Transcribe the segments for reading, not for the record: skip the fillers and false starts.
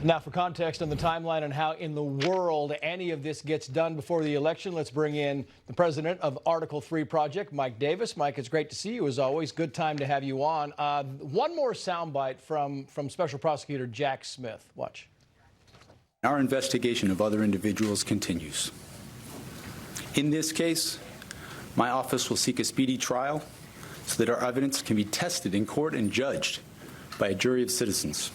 Now, for context on the timeline and how in the world any of this gets done before the election, let's bring in the president of Article 3 Project, Mike Davis. Mike, it's great to see you as always. Good time to have you on. One more soundbite from Special Prosecutor Jack Smith. Watch. Our investigation of other individuals continues. In this case, my office will seek a speedy trial so that our evidence can be tested in court and judged by a jury of citizens.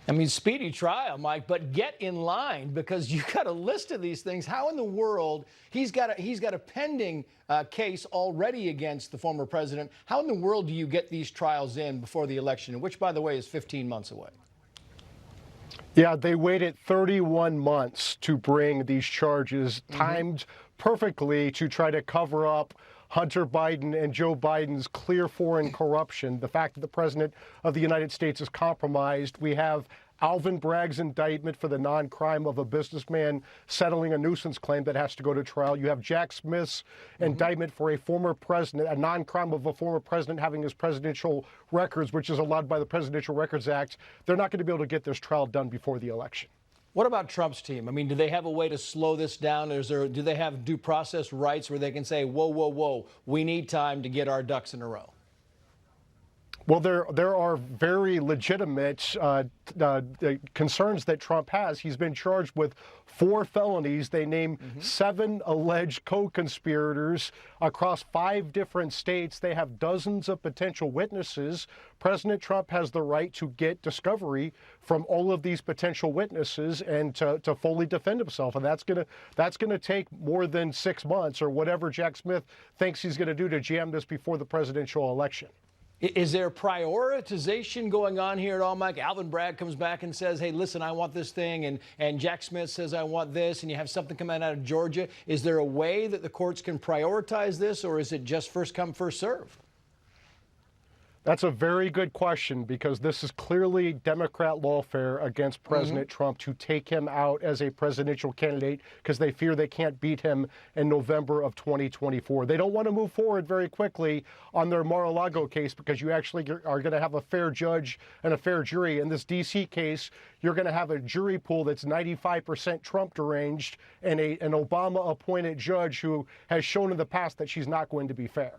I mean, speedy trial, Mike, but get in line because you got a list of these things. How in the world he's got a pending case already against the former president. How in the world do you get these trials in before the election, which, by the way, is 15 months away? Yeah, they waited 31 months to bring these charges, timed perfectly to try to cover up Hunter Biden and Joe Biden's clear foreign corruption, the fact that the president of the United States is compromised. We have Alvin Bragg's indictment for the non-crime of a businessman settling a nuisance claim that has to go to trial. You have Jack Smith's indictment for a former president, a non-crime of a former president having his presidential records, which is allowed by the Presidential Records Act. They're not going to be able to get this trial done before the election. What about Trump's team? I mean, do they have a way to slow this down? Do they have due process rights where they can say, whoa, whoa, whoa, we need time to get our ducks in a row? Well, there are very legitimate concerns that Trump has. He's been charged with 4 felonies. They name 7 alleged co-conspirators across 5 different states. They have dozens of potential witnesses. President Trump has the right to get discovery from all of these potential witnesses and to fully defend himself. And that's gonna take more than 6 months or whatever Jack Smith thinks he's gonna do to jam this before the presidential election. Is there prioritization going on here at all, Mike? Alvin Bragg comes back and says, hey, listen, I want this thing. And Jack Smith says, I want this. And you have something coming out of Georgia. Is there a way that the courts can prioritize this, or is it just first come, first serve? That's a very good question because this is clearly Democrat lawfare against President Trump to take him out as a presidential candidate because they fear they can't beat him in November of 2024. They don't want to move forward very quickly on their Mar-a-Lago case because you actually are going to have a fair judge and a fair jury. In this D.C. case, you're going to have a jury pool that's 95% Trump deranged and an Obama-appointed judge who has shown in the past that she's not going to be fair.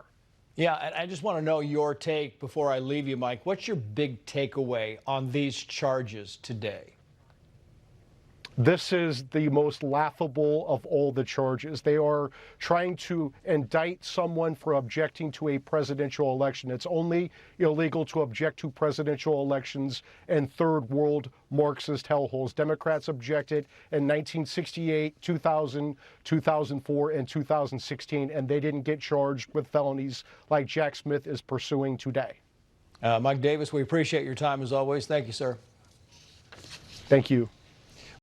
Yeah, and I just want to know your take before I leave you, Mike. What's your big takeaway on these charges today? This is the most laughable of all the charges. They are trying to indict someone for objecting to a presidential election. It's only illegal to object to presidential elections in third world Marxist hellholes. Democrats objected in 1968, 2000, 2004, and 2016, and they didn't get charged with felonies like Jack Smith is pursuing today. Mike Davis, we appreciate your time as always. Thank you, sir. Thank you.